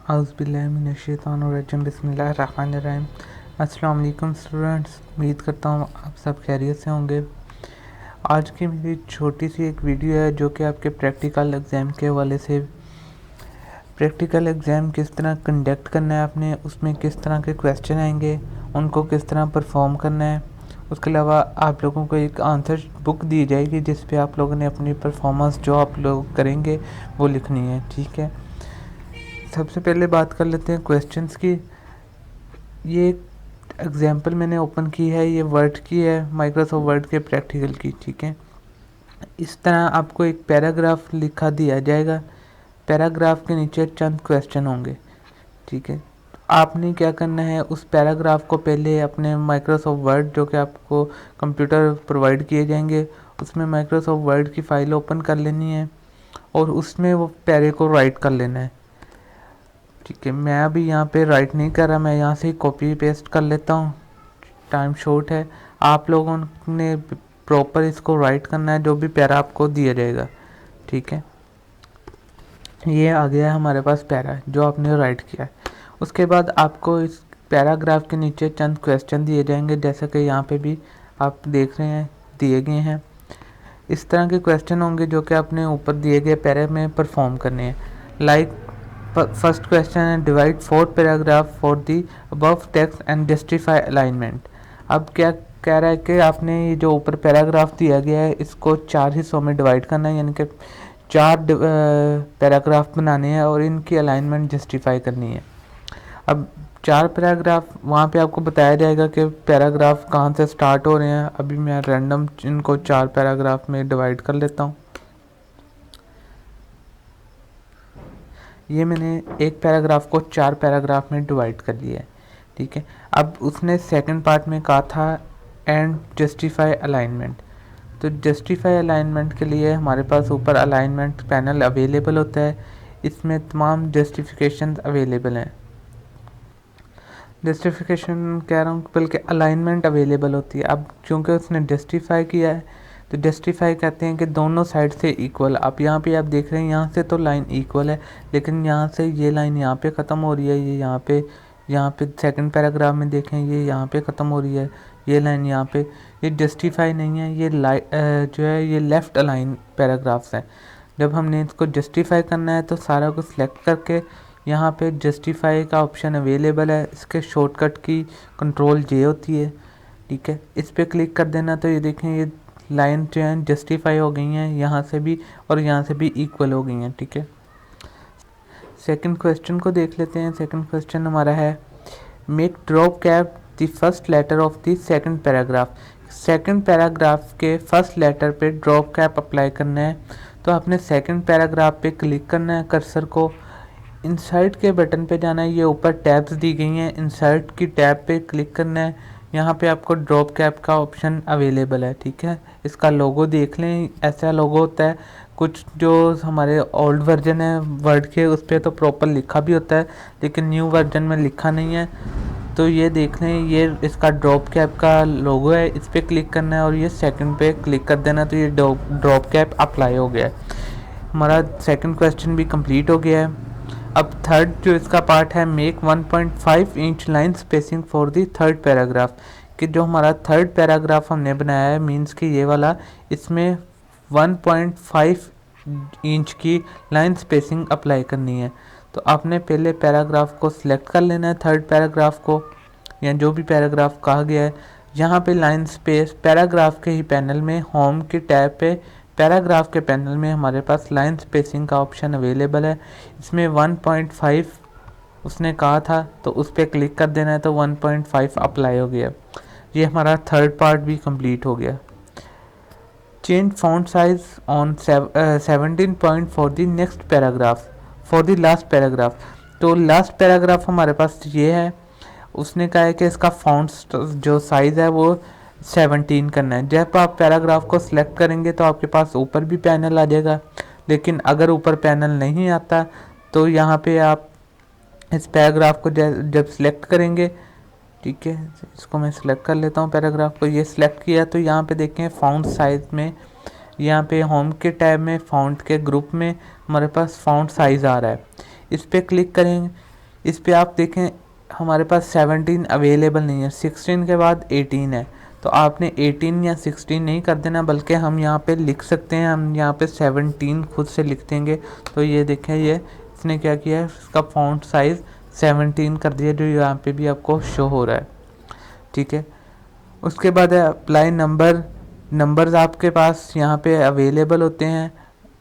औज़ुबिल्लाहिमिनश्शैतानिर्रजीम बिस्मिल्लाहिर्रहमानिर्रहीम। अस्सलाम वालेकुम स्टूडेंट्स, उम्मीद करता हूँ आप सब खैरियत से होंगे। आज की मेरी छोटी सी एक वीडियो है जो कि आपके प्रैक्टिकल एग्ज़ाम के हवाले से, प्रैक्टिकल एग्ज़ाम किस तरह कंडक्ट करना है आपने, उसमें किस तरह के क्वेश्चन आएंगे, उनको किस तरह परफॉर्म करना है। उसके अलावा आप लोगों को एक आंसर बुक दी जाएगी जिस पे आप लोगों ने अपनी परफॉर्मेंस जो आप लोग करेंगे वो लिखनी है, ठीक है। सबसे पहले बात कर लेते हैं क्वेश्चंस की। ये एग्जांपल मैंने ओपन की है, ये वर्ड की है, माइक्रोसॉफ्ट वर्ड के प्रैक्टिकल की, ठीक है। इस तरह आपको एक पैराग्राफ लिखा दिया जाएगा, पैराग्राफ के नीचे चंद क्वेश्चन होंगे, ठीक है। आपने क्या करना है, उस पैराग्राफ को पहले अपने माइक्रोसॉफ्ट वर्ड जो कि आपको कंप्यूटर प्रोवाइड किए जाएंगे, उसमें माइक्रोसॉफ्ट वर्ड की फ़ाइल ओपन कर लेनी है और उसमें वो पैरे को राइट कर लेना है, ठीक है। मैं अभी यहाँ पे राइट नहीं कर रहा, मैं यहाँ से ही कॉपी पेस्ट कर लेता हूँ, टाइम शॉर्ट है। आप लोगों ने प्रॉपर इसको राइट करना है जो भी पैरा आपको दिया जाएगा, ठीक है। ये आ गया है हमारे पास पैरा जो आपने राइट किया है। उसके बाद आपको इस पैराग्राफ के नीचे चंद क्वेश्चन दिए जाएंगे, जैसे कि यहाँ पे भी आप देख रहे हैं दिए गए हैं। इस तरह के क्वेश्चन होंगे जो कि आपने ऊपर दिए गए पैरा में परफॉर्म करने हैं। लाइक फर्स्ट क्वेश्चन है, divide 4 paragraph for the above text and justify alignment. अब क्या कह रहा है कि आपने ये जो ऊपर पैराग्राफ दिया गया है इसको 4 हिस्सों में डिवाइड करना है, यानी कि 4 पैराग्राफ बनाने हैं और इनकी अलाइनमेंट जस्टिफाई करनी है। अब 4 पैराग्राफ वहाँ पे आपको बताया जाएगा कि पैराग्राफ कहाँ से स्टार्ट हो रहे हैं। अभी मैं रैंडम इनको 4 पैराग्राफ में डिवाइड कर लेता हूँ। ये मैंने एक पैराग्राफ को 4 पैराग्राफ में डिवाइड कर लिया है, ठीक है। अब उसने सेकंड पार्ट में कहा था एंड जस्टिफाई अलाइनमेंट। तो जस्टिफाई अलाइनमेंट के लिए हमारे पास ऊपर अलाइनमेंट पैनल अवेलेबल होता है, इसमें तमाम जस्टिफिकेशन अवेलेबल हैं। जस्टिफिकेशन कह रहा हूँ बल्कि अलाइनमेंट अवेलेबल होती है। अब चूँकि उसने जस्टिफाई किया है तो जस्टिफाई कहते हैं कि दोनों साइड से इक्वल। आप यहाँ पे आप देख रहे हैं यहाँ से तो लाइन इक्वल है, लेकिन यहाँ से ये लाइन यहाँ पे ख़त्म हो रही है, ये यहाँ पे सेकंड पैराग्राफ में देखें ये यहाँ पे ख़त्म हो रही है, ये लाइन यहाँ पे, ये जस्टिफाई नहीं है, ये जो है ये लेफ़्ट अलाइन पैराग्राफ्स हैं। जब हमने इसको जस्टिफाई करना है तो सारा को सिलेक्ट करके यहाँ पे जस्टिफाई का ऑप्शन अवेलेबल है, इसके शॉर्टकट की कंट्रोल जे होती है, ठीक है। इस पर क्लिक कर देना तो ये देखें ये लाइन जो है जस्टिफाई हो गई हैं, यहाँ से भी और यहाँ से भी इक्वल हो गई हैं, ठीक है। सेकंड क्वेश्चन को देख लेते हैं। सेकंड क्वेश्चन हमारा है, make drop cap the first letter of the second paragraph. Second paragraph के फर्स्ट लेटर पे ड्रॉप कैप अप्लाई करना है। तो आपने सेकंड पैराग्राफ पे क्लिक करना है, कर्सर को इंसर्ट के बटन पे जाना है, ये ऊपर टैब्स दी गई हैं, इंसर्ट की टैब पे क्लिक करना है। यहाँ पे आपको ड्रॉप कैप का ऑप्शन अवेलेबल है, ठीक है। इसका लोगो देख लें, ऐसा लोगो होता है। कुछ जो हमारे ओल्ड वर्जन है वर्ड के उस पर तो प्रॉपर लिखा भी होता है, लेकिन न्यू वर्जन में लिखा नहीं है। तो ये देख लें, ये इसका ड्रॉप कैप का लोगो है, इस पर क्लिक करना है और ये सेकंड पे क्लिक कर देना, तो ये ड्रॉप कैप अप्लाई हो गया है। हमारा सेकंड क्वेश्चन भी कंप्लीट हो गया है। अब थर्ड जो इसका पार्ट है, make 1.5 inch line spacing for the third paragraph. कि जो हमारा थर्ड पैराग्राफ हमने बनाया है, मींस कि ये वाला, इसमें 1.5 इंच की लाइन स्पेसिंग अप्लाई करनी है। तो आपने पहले पैराग्राफ को सिलेक्ट कर लेना है, थर्ड पैराग्राफ को या जो भी पैराग्राफ कहा गया है। यहाँ पे लाइन स्पेस पैराग्राफ के ही पैनल में होम की टैब पे पैराग्राफ के पैनल में हमारे पास लाइन स्पेसिंग का ऑप्शन अवेलेबल है। इसमें 1.5 उसने कहा था तो उस पर क्लिक कर देना है, तो 1.5 अप्लाई हो गया। ये हमारा थर्ड पार्ट भी कंप्लीट हो गया। Change font size on 17 point for the next paragraph for the last paragraph. तो लास्ट पैराग्राफ हमारे पास ये है, उसने कहा है कि इसका फॉन्ट जो साइज़ है वो 17 करना है। जब आप पैराग्राफ को सिलेक्ट करेंगे तो आपके पास ऊपर भी पैनल आ जाएगा, लेकिन अगर ऊपर पैनल नहीं आता तो यहाँ पे आप इस पैराग्राफ को जब सिलेक्ट करेंगे, ठीक है, इसको मैं सिलेक्ट कर लेता हूँ पैराग्राफ को। ये सिलेक्ट किया तो यहाँ पे देखें फॉन्ट साइज़ में, यहाँ पे होम के टैब में फॉन्ट के ग्रुप में हमारे पास फॉन्ट साइज़ आ रहा है। इस पर क्लिक करेंगे इस पे आप देखें हमारे पास 17 अवेलेबल नहीं है, 16 के बाद 18 है, तो आपने 18 या 16 नहीं कर देना, बल्कि हम यहाँ पे लिख सकते हैं, हम यहाँ पे 17 खुद से लिख देंगे। तो ये देखें, ये इसने क्या किया है, इसका फॉन्ट साइज़ 17 कर दिया, जो यहाँ पे भी आपको शो हो रहा है। ठीक है, उसके बाद है अप्लाई नंबर। नंबर्स आपके पास यहाँ पे अवेलेबल होते हैं,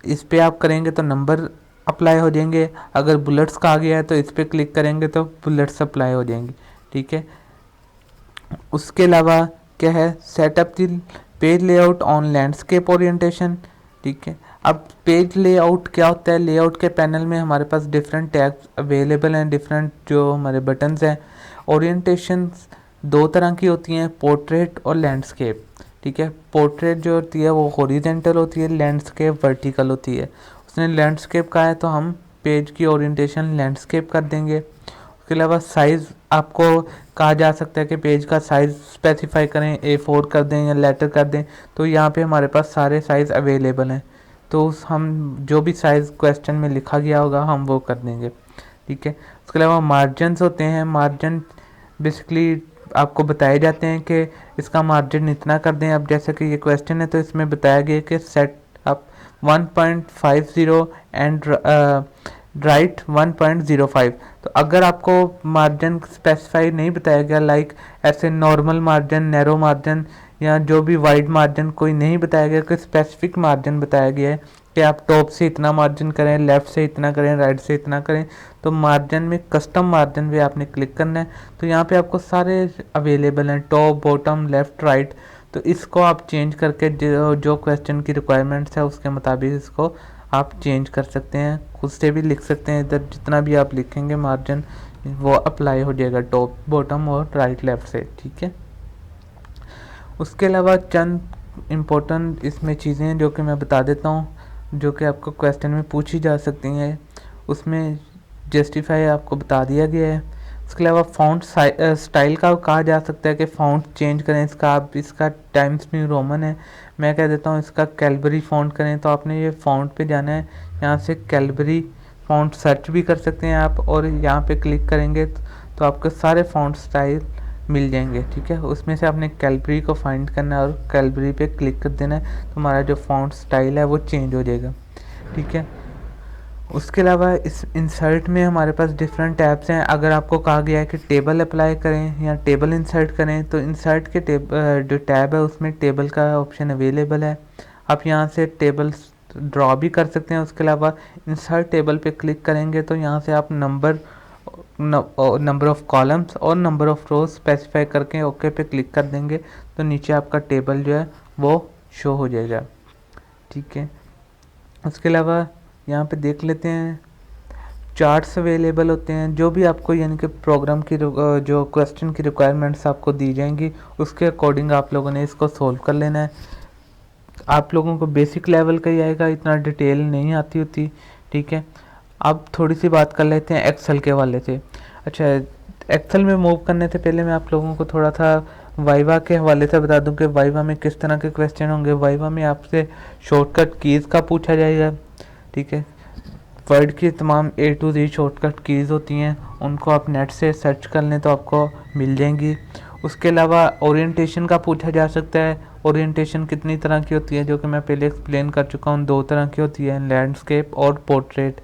इस पे आप करेंगे तो नंबर अप्लाई हो जाएंगे। अगर बुलेट्स का आ गया है तो इस पर क्लिक करेंगे तो बुलेट्स अप्लाई हो जाएंगी। ठीक है, उसके अलावा क्या है, setup the page layout on landscape orientation. ठीक है, अब पेज लेआउट क्या होता है, लेआउट के पैनल में हमारे पास डिफरेंट टैब्स अवेलेबल हैं, डिफरेंट जो हमारे बटन्स हैं। ओरिएंटेशन दो तरह की होती हैं, पोर्ट्रेट और लैंडस्केप। ठीक है, पोर्ट्रेट जो होती है वो हॉरिजॉन्टल होती है, लैंडस्केप वर्टिकल होती है। उसने लैंडस्केप कहा है तो हम पेज की ओरिएंटेशन लैंडस्केप कर देंगे। उसके अलावा साइज़ आपको कहा जा सकता है कि पेज का साइज़ स्पेसिफाई करें, A4 कर दें या लेटर कर दें, तो यहाँ पे हमारे पास सारे साइज़ अवेलेबल हैं, तो हम जो भी साइज़ क्वेश्चन में लिखा गया होगा हम वो कर देंगे। ठीक है, उसके अलावा मार्जिनस होते हैं। मार्जिन बेसिकली आपको बताए जाते हैं कि इसका मार्जिन इतना कर दें। अब जैसे कि ये क्वेश्चन है तो इसमें बताया गया कि सेट अप 1.50 एंड राइट 1.05। तो अगर आपको मार्जिन स्पेसिफाई नहीं बताया गया, लाइक ऐसे नॉर्मल मार्जिन, नैरो मार्जिन या जो भी वाइड मार्जिन कोई नहीं बताया गया, कोई स्पेसिफिक मार्जिन बताया गया है कि आप टॉप से इतना मार्जिन करें, लेफ़्ट से इतना करें, राइट से इतना करें, तो मार्जिन में कस्टम मार्जिन पे आपने क्लिक करना है। तो यहाँ पे आपको सारे अवेलेबल हैं, टॉप, बॉटम, लेफ़्ट, राइट। तो इसको आप चेंज करके जो क्वेश्चन की रिक्वायरमेंट्स है उसके मुताबिक इसको आप चेंज कर सकते हैं, खुद से भी लिख सकते हैं। इधर जितना भी आप लिखेंगे मार्जिन वो अप्लाई हो जाएगा टॉप, बॉटम और राइट, लेफ़्ट से। ठीक है, उसके अलावा चंद इम्पोर्टेंट इसमें चीज़ें हैं जो कि मैं बता देता हूँ, जो कि आपको क्वेश्चन में पूछी जा सकती हैं। उसमें जस्टिफाई आपको बता दिया गया है। उसके अलावा फ़ॉन्ट स्टाइल का कहा जा सकता है कि फ़ॉन्ट चेंज करें इसका। आप इसका टाइम्स न्यू रोमन है, मैं कह देता हूँ इसका कैलबरी फ़ॉन्ट करें। तो आपने ये फ़ॉन्ट पे जाना है, यहाँ से कैलबरी फ़ॉन्ट सर्च भी कर सकते हैं आप, और यहाँ पे क्लिक करेंगे तो आपको सारे फ़ॉन्ट स्टाइल मिल जाएंगे। ठीक है, उसमें से आपने कैलबरी को फाइंड करना है और कैलबरी पे क्लिक कर देना है, तो हमारा जो फ़ॉन्ट स्टाइल है वो चेंज हो जाएगा। ठीक है, उसके अलावा इस इंसर्ट में हमारे पास डिफरेंट टैब्स हैं। अगर आपको कहा गया है कि टेबल अप्लाई करें या टेबल इंसर्ट करें, तो इंसर्ट के जो टैब है उसमें टेबल का ऑप्शन अवेलेबल है, आप यहाँ से टेबल्स ड्रॉ भी कर सकते हैं। उसके अलावा इंसर्ट टेबल पे क्लिक करेंगे तो यहाँ से आप नंबर ऑफ़ कॉलम्स और नंबर ऑफ़ रोज स्पेसिफाई करके ओके पे क्लिक कर देंगे, तो नीचे आपका टेबल जो है वो शो हो जाएगा। ठीक है, उसके अलावा यहाँ पे देख लेते हैं चार्ट्स अवेलेबल होते हैं, जो भी आपको यानी कि प्रोग्राम की जो क्वेश्चन की रिक्वायरमेंट्स आपको दी जाएंगी उसके अकॉर्डिंग आप लोगों ने इसको सोल्व कर लेना है। आप लोगों को बेसिक लेवल का ही आएगा, इतना डिटेल नहीं आती होती। ठीक है, अब थोड़ी सी बात कर लेते हैं एक्सेल के वाले से। अच्छा, एक्सेल में मूव करने से पहले मैं आप लोगों को थोड़ा सा वाइवा के हवाले से बता दूं कि वाइवा में किस तरह के क्वेश्चन होंगे। वाइवा में आपसे शॉर्टकट कीज़ का पूछा जाएगा। ठीक है, वर्ड की तमाम A to Z shortcut keys होती हैं, उनको आप नेट से सर्च कर लें तो आपको मिल जाएंगी। उसके अलावा ओरिएंटेशन का पूछा जा सकता है। ओरिएंटेशन कितनी तरह की होती है, जो कि मैं पहले एक्सप्लेन कर चुका हूँ, दो तरह की होती है, लैंडस्केप और पोर्ट्रेट।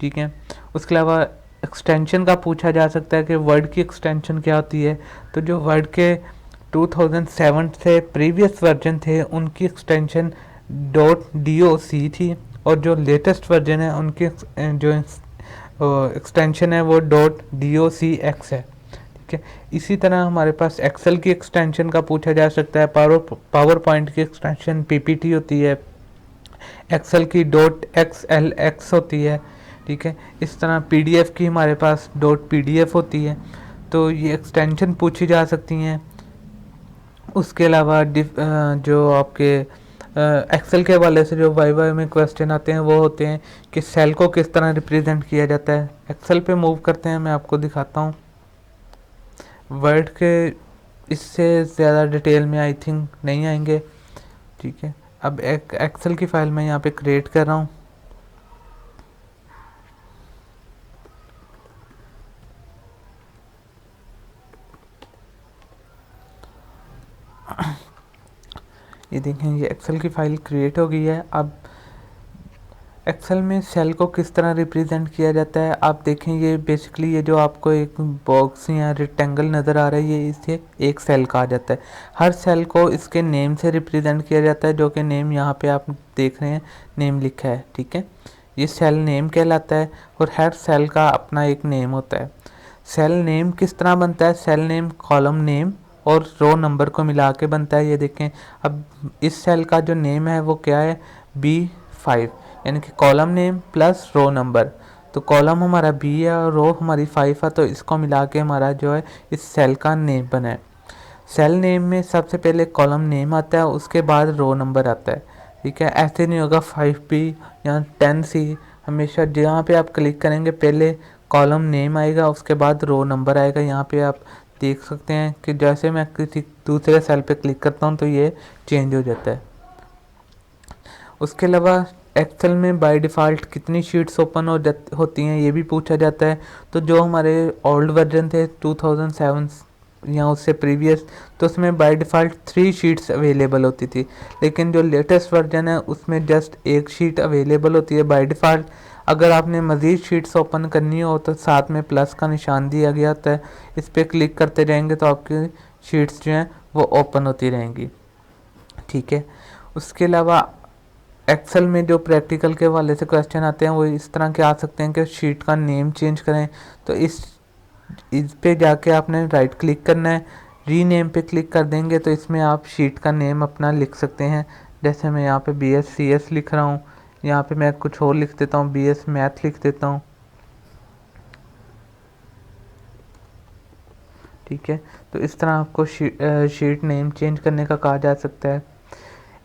ठीक है, उसके अलावा एक्सटेंशन का पूछा जा सकता है कि वर्ड की एक्सटेंशन क्या होती है। तो जो वर्ड के 2007 से प्रीवियस वर्जन थे उनकी एक्सटेंशन .doc थी, और जो लेटेस्ट वर्जन है उनकी जो एक्सटेंशन है वो .docx है। ठीक है, इसी तरह हमारे पास एक्सेल की एक्सटेंशन का पूछा जा सकता है। पावर पॉइंट की एक्सटेंशन PPT होती है, एक्सेल की .xlx होती है। ठीक है, इस तरह PDF की हमारे पास .pdf होती है। तो ये एक्सटेंशन पूछी जा सकती हैं। उसके अलावा जो आपके एक्सेल के हवाले से जो वाइवा में क्वेश्चन आते हैं वो होते हैं कि सेल को किस तरह रिप्रेजेंट किया जाता है। एक्सेल पे मूव करते हैं, मैं आपको दिखाता हूँ। वर्ड के इससे ज़्यादा डिटेल में आई थिंक नहीं आएंगे। ठीक है, अब एक एक्सेल की फ़ाइल मैं यहाँ पे क्रिएट कर रहा हूँ। ये देखें ये एक्सेल की फ़ाइल क्रिएट हो गई है। अब एक्सेल में सेल को किस तरह रिप्रेजेंट किया जाता है, आप देखें ये बेसिकली ये जो आपको एक बॉक्स या रेक्टेंगल नज़र आ रहा है ये इसे एक सेल कहा जाता है। हर सेल को इसके नेम से रिप्रेजेंट किया जाता है, जो कि नेम यहाँ पे आप देख रहे हैं नेम लिखा है, ठीक है। ये सेल नेम कहलाता है और हर सेल का अपना एक नेम होता है। सेल नेम किस तरह बनता है, सेल नेम कॉलम नेम और रो नंबर को मिला के बनता है। ये देखें अब इस सेल का जो नेम है वो क्या है, B5, यानी कि column name plus row number. तो कॉलम हमारा B है और रो हमारी 5 है, तो इसको मिला के हमारा जो है इस सेल का नेम बना है। सेल नेम में सबसे पहले कॉलम नेम आता है, उसके बाद रो नंबर आता है, ठीक है। ऐसे नहीं होगा 5B या 10C, हमेशा जहाँ पे आप क्लिक करेंगे पहले कॉलम नेम आएगा, उसके बाद रो नंबर आएगा। यहाँ पे आप देख सकते हैं कि जैसे मैं किसी दूसरे सेल पे क्लिक करता हूँ तो ये चेंज हो जाता है। उसके अलावा एक्सेल में बाय डिफ़ॉल्ट कितनी शीट्स ओपन होती हैं ये भी पूछा जाता है। तो जो हमारे ओल्ड वर्जन थे 2007 या उससे प्रीवियस, तो उसमें बाय डिफ़ॉल्ट 3 शीट्स अवेलेबल होती थी, लेकिन जो लेटेस्ट वर्जन है उसमें जस्ट 1 शीट अवेलेबल होती है बाय डिफ़ॉल्ट। अगर आपने मज़ीद शीट्स ओपन करनी हो तो साथ में प्लस का निशान दिया गया होता है, इस पर क्लिक करते रहेंगे तो आपकी शीट्स जो हैं वो ओपन होती रहेंगी, ठीक है। उसके अलावा एक्सेल में जो प्रैक्टिकल के हवाले से क्वेश्चन आते हैं वो इस तरह के आ सकते हैं कि शीट का नेम चेंज करें, तो इस पे जाके आपने राइट क्लिक करना है, रीनेम पे क्लिक कर देंगे तो इसमें आप शीट का नेम अपना लिख सकते हैं। जैसे मैं यहाँ पे BSCS लिख रहा हूँ, यहाँ पे मैं कुछ और लिख देता हूँ, BS मैथ लिख देता हूँ, ठीक है। तो इस तरह आपको शीट नेम चेंज करने का कहा जा सकता है।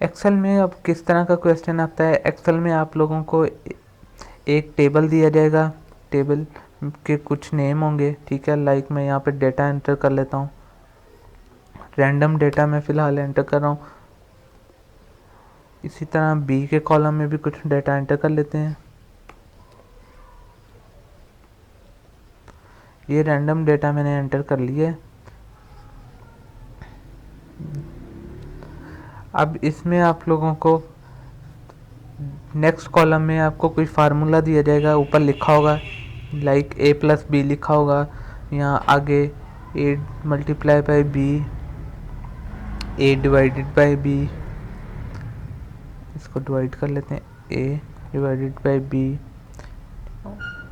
एक्सेल में अब किस तरह का क्वेश्चन आता है, एक्सेल में आप लोगों को एक टेबल दिया जाएगा, टेबल के कुछ नेम होंगे, ठीक है। लाइक मैं यहाँ पे डेटा एंटर कर लेता हूँ, रैंडम डेटा मैं फ़िलहाल एंटर कर रहा हूँ। इसी तरह B के कॉलम में भी कुछ डेटा एंटर कर लेते हैं। ये रैंडम डेटा मैंने एंटर कर लिया है। अब इसमें आप लोगों को नेक्स्ट कॉलम में आपको कोई फार्मूला दिया जाएगा, ऊपर लिखा होगा लाइक A+B लिखा होगा, यहाँ आगे A multiply by B, A divided by B, इसको डिवाइड कर लेते हैं, A डिवाइडेड बाई B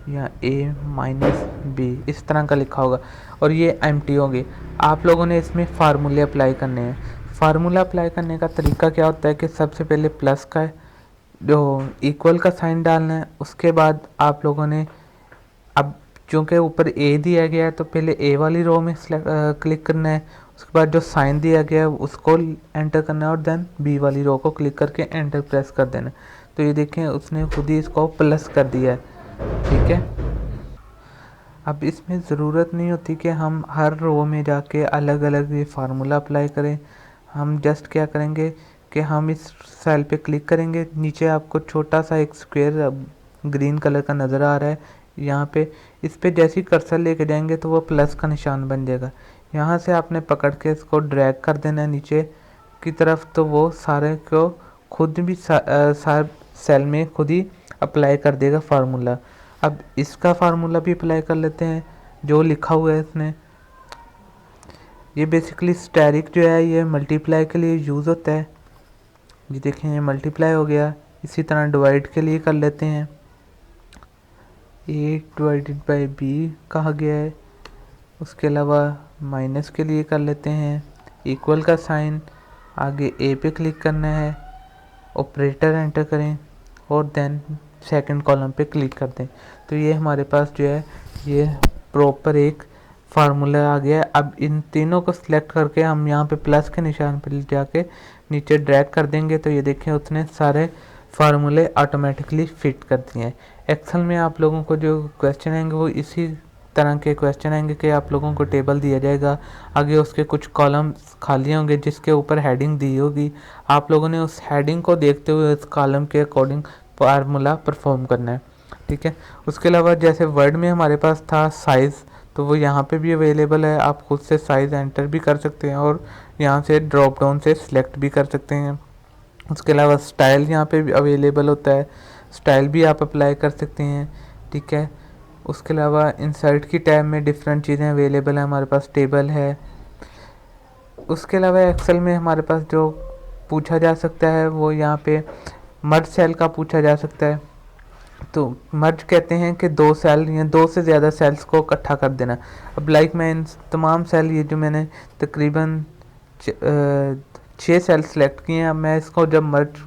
या A माइनस B, इस तरह का लिखा होगा और ये एम्प्टी होंगे। आप लोगों ने इसमें फार्मूले अप्लाई करने हैं। फार्मूला अप्लाई करने का तरीका क्या होता है कि सबसे पहले प्लस का जो इक्वल का साइन डालना है, उसके बाद आप लोगों ने अब चूँकि ऊपर A दिया गया है तो पहले A वाली रो में क्लिक करना है, उसके बाद जो साइन दिया गया है उसको एंटर करना है और देन B वाली रो को क्लिक करके एंटर प्रेस कर देना है। तो ये देखें उसने खुद ही इसको प्लस कर दिया है, ठीक है। अब इसमें ज़रूरत नहीं होती कि हम हर रो में जाके अलग अलग ये फार्मूला अप्लाई करें। हम जस्ट क्या करेंगे कि हम इस सेल पे क्लिक करेंगे, नीचे आपको छोटा सा एक स्क्वायर ग्रीन कलर का नज़र आ रहा है, यहाँ पे इस पे जैसे ही कर्सर लेके जाएंगे तो वो प्लस का निशान बन जाएगा। यहाँ से आपने पकड़ के इसको ड्रैग कर देना है नीचे की तरफ, तो वो सारे को खुद भी सेल में खुद ही अप्लाई कर देगा फार्मूला। अब इसका फार्मूला भी अप्लाई कर लेते हैं जो लिखा हुआ है इसमें। ये बेसिकली स्टैरिक जो है ये मल्टीप्लाई के लिए यूज़ होता है। ये देखें ये मल्टीप्लाई हो गया। इसी तरह डिवाइड के लिए कर लेते हैं, A डिवाइडेड बाई B कहा गया है। उसके अलावा माइनस के लिए कर लेते हैं, इक्वल का साइन, आगे A पे क्लिक करना है, ऑपरेटर एंटर करें और देन सेकंड कॉलम पे क्लिक कर दें। तो ये हमारे पास जो है ये प्रॉपर एक फार्मूला आ गया है। अब इन तीनों को सिलेक्ट करके हम यहाँ पे प्लस के निशान पर जाके नीचे ड्रैग कर देंगे तो ये देखें उसने सारे फार्मूले ऑटोमेटिकली फिट कर दिए हैं। एक्सेल में आप लोगों को जो क्वेश्चन आएंगे वो इसी तरह के क्वेश्चन आएंगे कि आप लोगों को टेबल दिया जाएगा, आगे उसके कुछ कॉलम्स खाली होंगे जिसके ऊपर हेडिंग दी होगी। आप लोगों ने उस हेडिंग को देखते हुए उस कॉलम के अकॉर्डिंग फार्मूला परफॉर्म करना है, ठीक है। उसके अलावा जैसे वर्ड में हमारे पास था साइज़, तो वो यहाँ पे भी अवेलेबल है। आप खुद से साइज़ एंटर भी कर सकते हैं और यहाँ से ड्रॉप डाउन से सिलेक्ट भी कर सकते हैं। उसके अलावा स्टाइल यहाँ पे भी अवेलेबल होता है, स्टाइल भी आप अप्लाई कर सकते हैं, ठीक है। उसके अलावा इंसर्ट की टैब में डिफरेंट चीज़ें अवेलेबल हैं, हमारे पास टेबल है। उसके अलावा एक्सेल में हमारे पास जो पूछा जा सकता है वो यहाँ पे मर्ज सेल का पूछा जा सकता है। तो मर्ज कहते हैं कि दो सेल या दो से ज़्यादा सेल्स को इकट्ठा कर देना। अब लाइक मैं इन तमाम सेल, ये जो मैंने तकरीबन 6 सेल सेलेक्ट किए हैं, अब मैं इसको जब मर्ज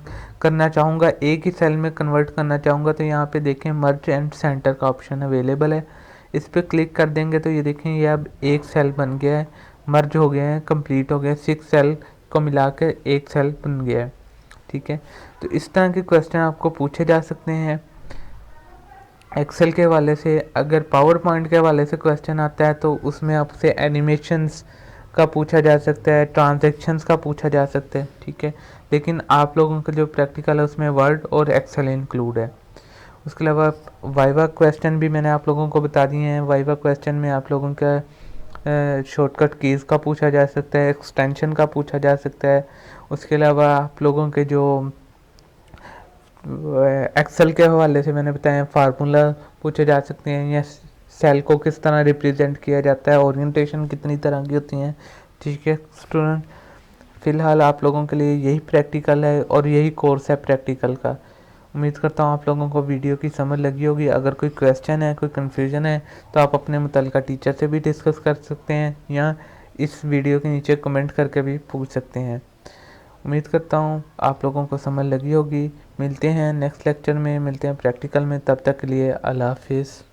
करना चाहूँगा, एक ही सेल में कन्वर्ट करना चाहूँगा, तो यहाँ पे देखें मर्ज एंड सेंटर का ऑप्शन अवेलेबल है। इस पर क्लिक कर देंगे तो ये देखें ये अब एक सेल बन गया है, मर्ज हो गया है, कंप्लीट हो गया, 6 सेल को मिला के एक सेल बन गया है, ठीक है। तो इस तरह के क्वेश्चन आपको पूछे जा सकते हैं एक्सेल के हवाले से। अगर पावर पॉइंट के हवाले से क्वेश्चन आता है तो उसमें आपसे एनिमेशंस का पूछा जा सकता है, ट्रांजैक्शंस का पूछा जा सकता है, ठीक है। लेकिन आप लोगों का जो प्रैक्टिकल है उसमें वर्ड और एक्सेल इंक्लूड है। उसके अलावा वाइवा क्वेश्चन भी मैंने आप लोगों को बता दिए हैं। वाइवा क्वेश्चन में आप लोगों का शॉर्टकट कीज़ का पूछा जा सकता है, एक्सटेंशन का पूछा जा सकता है। उसके अलावा आप लोगों के जो एक्सेल के हवाले से मैंने बताया फार्मूला पूछे जा सकते हैं, या सेल को किस तरह रिप्रेजेंट किया जाता है, ओरिएंटेशन कितनी तरह की होती हैं, ठीक है स्टूडेंट। फ़िलहाल आप लोगों के लिए यही प्रैक्टिकल है और यही कोर्स है प्रैक्टिकल का। उम्मीद करता हूँ आप लोगों को वीडियो की समझ लगी होगी। अगर कोई क्वेश्चन है, कोई कन्फ्यूज़न है, तो आप अपने मुतल्लिका टीचर से भी डिस्कस कर सकते हैं या इस वीडियो के नीचे कमेंट करके भी पूछ सकते हैं। उम्मीद करता हूँ आप लोगों को समझ लगी होगी। मिलते हैं नेक्स्ट लेक्चर में, मिलते हैं प्रैक्टिकल में। तब तक के लिए अल्लाह हाफिज़।